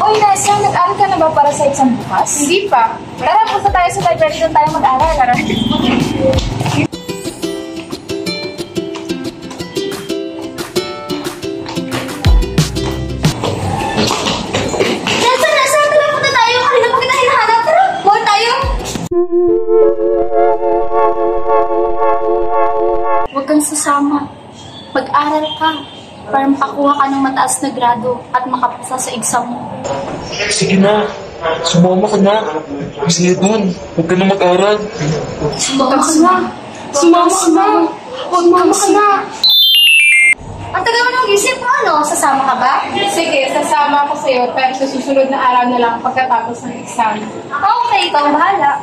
Uy, Nessa, nag-aaral ka na ba para sa exam bukas? Hindi pa. Tara, punta tayo sa library, doon tayo mag-aaral. Tara. Nessa, tara, punta tayo. Kanina pa kita hinahanap. Tara, mall tayo. Huwag kang sasama. Mag-aral ka para makakuha ka ng mataas na grado at makapasa sa exam mo. Sige na. Sumama ka na. Kasi doon, huwag ka na mag-aral. Sumama ka na. Sumama ka na. Sumama ka na. Ang tagal mo nang isip mo, ano? Sasama ka ba? Sige, sasama ako sa'yo pero sa susunod na araw na lang pagkatapos ng exam. Okay, ikaw ang bahala.